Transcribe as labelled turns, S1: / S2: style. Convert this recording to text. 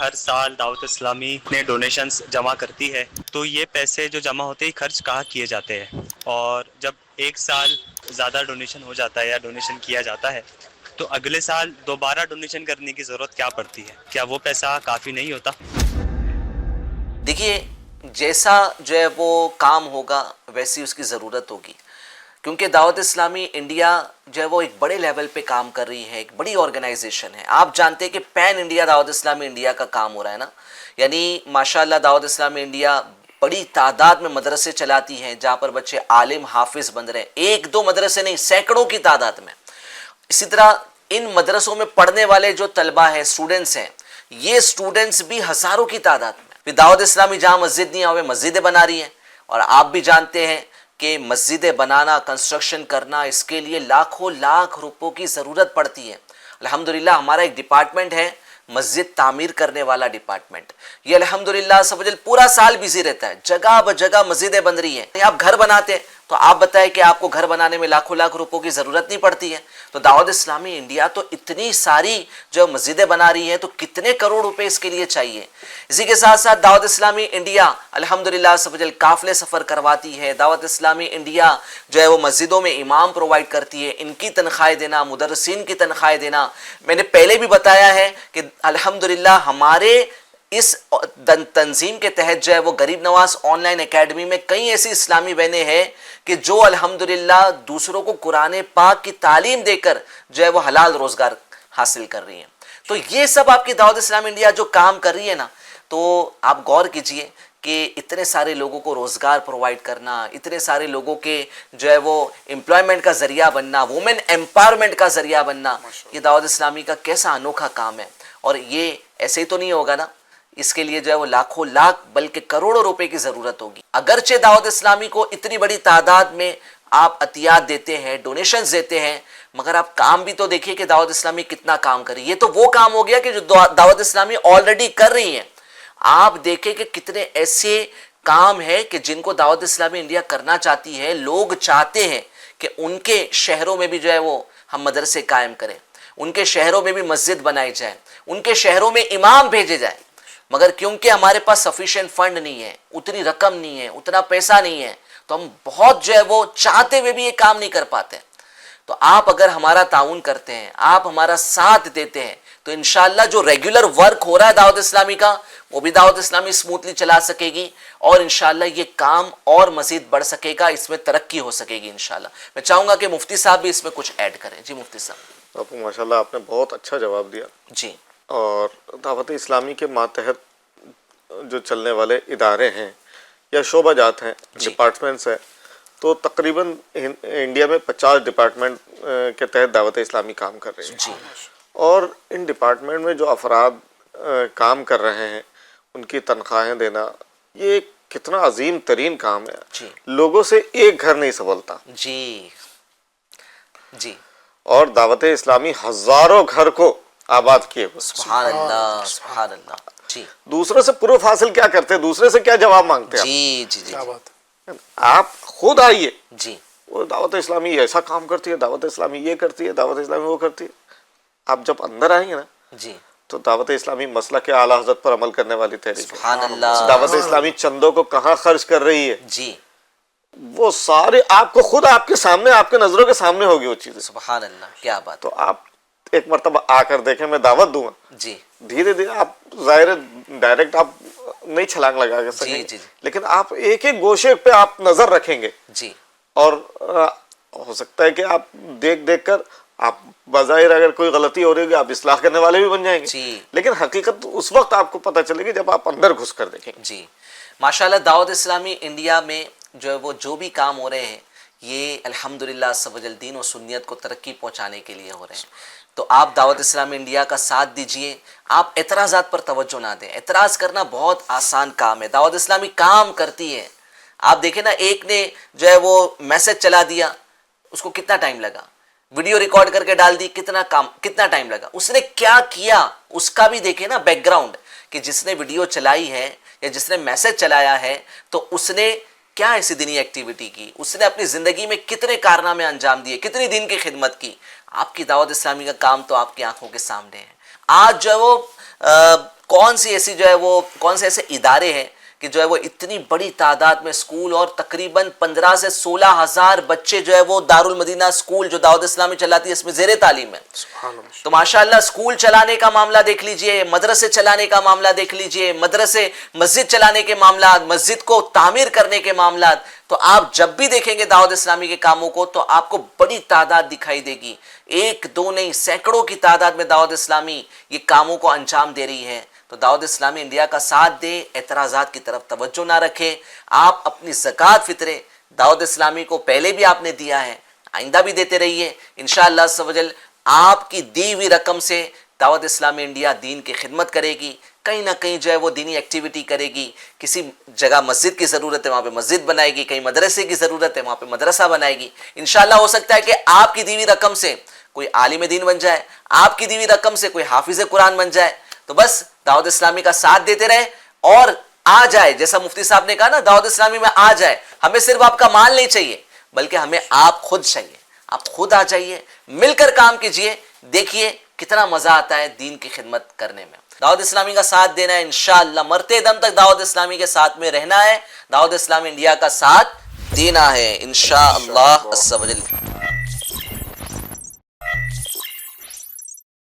S1: ہر سال دعوت اسلامی نے ڈونیشنز جمع کرتی ہے، تو یہ پیسے جو جمع ہوتے ہیں خرچ کہاں کیے جاتے ہیں؟ اور جب ایک سال زیادہ ڈونیشن ہو جاتا ہے یا ڈونیشن کیا جاتا ہے تو اگلے سال دوبارہ ڈونیشن کرنے کی ضرورت کیا پڑتی ہے؟ کیا وہ پیسہ کافی نہیں ہوتا؟
S2: دیکھیے، جیسا جو ہے وہ کام ہوگا ویسی اس کی ضرورت ہوگی، کیونکہ دعوت اسلامی انڈیا جو ہے وہ ایک بڑے لیول پہ کام کر رہی ہے، ایک بڑی آرگنائزیشن ہے۔ آپ جانتے ہیں کہ پین انڈیا دعوت اسلامی انڈیا کا کام ہو رہا ہے نا، یعنی ماشاءاللہ دعوت اسلامی انڈیا بڑی تعداد میں مدرسے چلاتی ہیں جہاں پر بچے عالم حافظ بن رہے ہیں، ایک دو مدرسے نہیں، سینکڑوں کی تعداد میں۔ اسی طرح ان مدرسوں میں پڑھنے والے جو طلبہ ہیں، اسٹوڈنٹس ہیں، یہ اسٹوڈنٹس بھی ہزاروں کی تعداد میں۔ پھر دعوت اسلامی جہاں مسجد نہیں ہوئے مسجدیں بنا رہی ہیں، اور آپ بھی جانتے ہیں کہ مسجدیں بنانا، کنسٹرکشن کرنا، اس کے لیے لاکھوں لاکھ روپوں کی ضرورت پڑتی ہے۔ الحمدللہ ہمارا ایک ڈپارٹمنٹ ہے مسجد تعمیر کرنے والا ڈپارٹمنٹ، یہ الحمدللہ سمجھ پورا سال بزی رہتا ہے، جگہ بجگہ مسجدیں بن رہی ہیں۔ آپ گھر بناتے ہیں تو آپ بتائیں کہ آپ کو گھر بنانے میں لاکھوں لاکھ روپوں کی ضرورت نہیں پڑتی ہے، تو دعوت اسلامی انڈیا تو اتنی ساری جو مسجدیں بنا رہی ہے تو کتنے کروڑ روپے اس کے لیے چاہیے۔ اسی کے ساتھ ساتھ دعوت اسلامی انڈیا الحمدللہ سمجھ قافلے سفر کرواتی ہے، دعوت اسلامی انڈیا جو ہے وہ مسجدوں میں امام پرووائڈ کرتی ہے، ان کی تنخواہیں دینا، مدرسین کی تنخواہیں دینا۔ میں نے پہلے بھی بتایا ہے کہ الحمدللہ ہمارے اس تنظیم کے تحت جو ہے وہ غریب نواز آن لائن اکیڈمی میں کئی ایسی اسلامی بہنیں ہیں کہ جو الحمدللہ دوسروں کو قرآن پاک کی تعلیم دے کر جو ہے وہ حلال روزگار حاصل کر رہی ہیں۔ تو یہ سب آپ کی دعوت اسلامی انڈیا جو کام کر رہی ہے نا، تو آپ غور کیجئے کہ اتنے سارے لوگوں کو روزگار پرووائڈ کرنا، اتنے سارے لوگوں کے جو ہے وہ امپلائمنٹ کا ذریعہ بننا، وومن امپاورمنٹ کا ذریعہ بننا، یہ دعوت اسلامی کا کیسا انوکھا کام ہے۔ اور یہ ایسے ہی تو نہیں ہوگا نا، اس کے لیے جو ہے وہ لاکھوں لاکھ بلکہ کروڑوں روپے کی ضرورت ہوگی۔ اگرچہ دعوت اسلامی کو اتنی بڑی تعداد میں آپ عطیات دیتے ہیں، ڈونیشنز دیتے ہیں، مگر آپ کام بھی تو دیکھیے کہ دعوت اسلامی کتنا کام کر رہی ہے۔ یہ تو وہ کام ہو گیا کہ جو دعوت اسلامی آلریڈی کر رہی ہے۔ آپ دیکھیں کہ کتنے ایسے کام ہیں کہ جن کو دعوت اسلامی انڈیا کرنا چاہتی ہے، لوگ چاہتے ہیں کہ ان کے شہروں میں بھی جو ہے وہ ہم مدرسے قائم کریں، ان کے شہروں میں بھی مسجد بنائی جائے، ان کے شہروں میں امام بھیجے جائیں، مگر کیونکہ ہمارے پاس سفیشینٹ فنڈ نہیں ہے، اتنی رقم نہیں ہے، اتنا پیسہ نہیں ہے، تو ہم بہت جو ہے وہ چاہتے ہوئے بھی یہ کام نہیں کر پاتے۔ تو آپ اگر ہمارا تعاون کرتے ہیں، آپ ہمارا ساتھ دیتے ہیں، تو انشاءاللہ جو ریگولر ورک ہو رہا ہے دعوت اسلامی کا، وہ بھی دعوت اسلامی اسموتھلی چلا سکے گی، اور انشاءاللہ یہ کام اور مزید بڑھ سکے گا، اس میں ترقی ہو سکے گی انشاءاللہ۔ میں چاہوں گا کہ مفتی صاحب بھی اس میں کچھ ایڈ کریں۔ جی مفتی صاحب۔
S3: آپ ماشاءاللہ آپ نے بہت اچھا جواب دیا۔
S2: جی
S3: اور دعوت اسلامی کے ماتحت جو چلنے والے ادارے ہیں یا شعبہ جات ہیں، ڈپارٹمنٹس ہیں، تو تقریباً انڈیا میں 50 ڈپارٹمنٹ کے تحت دعوت اسلامی کام کر رہی ہے۔
S2: جی
S3: اور ان ڈپارٹمنٹ میں جو افراد کام کر رہے ہیں، ان کی تنخواہیں دینا، یہ کتنا عظیم ترین کام ہے۔
S2: جی
S3: لوگوں سے ایک گھر نہیں سنبھلتا،
S2: جی جی،
S3: اور دعوت اسلامی ہزاروں گھر کو آباد کیے ہوئے۔
S2: سبحان اللہ سبحان اللہ۔ جی
S3: دوسرے سے پروف حاصل کیا کرتے ہیں، دوسرے سے کیا جواب مانگتے ہیں؟
S2: جی جی جی
S3: آپ خود آئیے،
S2: جی
S3: وہ دعوت اسلامی ایسا کام کرتی ہے، دعوت اسلامی یہ کرتی ہے، دعوت اسلامی وہ کرتی ہے۔ آپ جب اندر آئیں گے نا
S2: جی،
S3: تو دعوت اسلامی مسلک اعلیٰ حضرت پر عمل کرنے والی تحریک ہے۔
S2: سبحان اللہ۔
S3: دعوت اسلامی چندوں کو کہاں خرچ کر رہی ہے،
S2: جی
S3: وہ سارے آپ کو خود آپ کے سامنے، آپ کے نظروں کے سامنے ہوگی وہ چیزیں۔
S2: سبحان اللہ، کیا بات۔
S3: تو آپ ایک مرتبہ آ کر دیکھیں، میں دعوت دوں گا،
S2: جی
S3: دھیرے دھیرے آپ ظاہر ڈائریکٹ آپ نہیں چھلانگ لگا کے سکیں گے،
S2: جی
S3: لیکن آپ ایک ایک گوشے پہ آپ نظر رکھیں گے،
S2: جی
S3: اور ہو سکتا ہے کہ آپ دیکھ دیکھ کر آپ بظاہر اگر کوئی غلطی ہو رہی ہوگی آپ اصلاح کرنے والے بھی بن جائیں گے،
S2: جی
S3: لیکن حقیقت اس وقت آپ کو پتہ چلے گی جب آپ اندر گھس کر دیکھیں گے۔
S2: جی، ماشاءاللہ دعوت اسلامی انڈیا میں جو ہے وہ جو بھی کام ہو رہے ہیں، یہ الحمدللہ سب دین و سنیت کو ترقی پہنچانے کے لیے ہو رہے ہیں۔ تو آپ دعوت اسلامی انڈیا کا ساتھ دیجئے، آپ اعتراضات پر توجہ نہ دیں۔ اعتراض کرنا بہت آسان کام ہے، دعوت اسلامی کام کرتی ہے۔ آپ دیکھیں نا، ایک نے جو ہے وہ میسج چلا دیا، اس کو کتنا ٹائم لگا، ویڈیو ریکارڈ کر کے ڈال دی، کتنا ٹائم لگا، اس نے کیا کیا اس کا بھی دیکھیں نا بیک گراؤنڈ، کہ جس نے ویڈیو چلائی ہے یا جس نے میسج چلایا ہے تو اس نے کیا ایسی دینی ایکٹیویٹی کی، اس نے اپنی زندگی میں کتنے کارنامے انجام دیے، کتنی دین کی خدمت کی۔ آپ کی دعوت اسلامی کا کام تو آپ کی آنکھوں کے سامنے ہے۔ آج جو وہ کون سی ایسی جو ہے وہ کون سے ایسے ادارے ہیں کہ جو ہے وہ اتنی بڑی تعداد میں اسکول اور تقریباً 15 سے 16 ہزار بچے جو ہے وہ دارالمدینہ اسکول جو دعوت اسلامی چلاتی ہے اس میں زیر تعلیم ہے. تو ماشاءاللہ اسکول چلانے کا معاملہ دیکھ لیجئے, مدرسے چلانے کا معاملہ دیکھ لیجئے, مدرسے مسجد چلانے کے معاملات, مسجد کو تعمیر کرنے کے معاملات, تو آپ جب بھی دیکھیں گے دعوت اسلامی کے کاموں کو تو آپ کو بڑی تعداد دکھائی دے گی. ایک دو نہیں, سینکڑوں کی تعداد میں دعوت اسلامی یہ کاموں کو انجام دے رہی ہے. تو دعوت اسلامی انڈیا کا ساتھ دے, اعتراضات کی طرف توجہ نہ رکھے. آپ اپنی زکوٰۃ فطرے دعوت اسلامی کو پہلے بھی آپ نے دیا ہے, آئندہ بھی دیتے رہیے. انشاءاللہ عز و جل آپ کی دی ہوئی رقم سے دعوت اسلامی انڈیا دین کی خدمت کرے گی. کہیں نہ کہیں جو ہے وہ دینی ایکٹیویٹی کرے گی. کسی جگہ مسجد کی ضرورت ہے وہاں پہ مسجد بنائے گی, کہیں مدرسے کی ضرورت ہے وہاں پہ مدرسہ بنائے گی. انشاءاللہ ہو سکتا ہے کہ آپ کی دی ہوئی رقم سے کوئی عالم دین بن جائے, آپ کی دی ہوئی رقم سے کوئی حافظ قرآن بن جائے. تو بس دعوت اسلامی کا ساتھ دیتے رہے اور آ جائے, جیسا مفتی صاحب نے کہا نا, دعوت اسلامی میں آ جائے. ہمیں صرف آپ کا مال نہیں چاہیے بلکہ ہمیں آپ خود چاہیے. آپ خود آ جائیے, مل کر کام کیجئے, دیکھیے کتنا مزہ آتا ہے دین کی خدمت کرنے میں. دعوت اسلامی کا ساتھ دینا ہے, انشاءاللہ مرتے دم تک دعوت اسلامی کے ساتھ میں رہنا ہے, دعوت اسلامی انڈیا کا ساتھ دینا ہے انشاءاللہ عز و جل.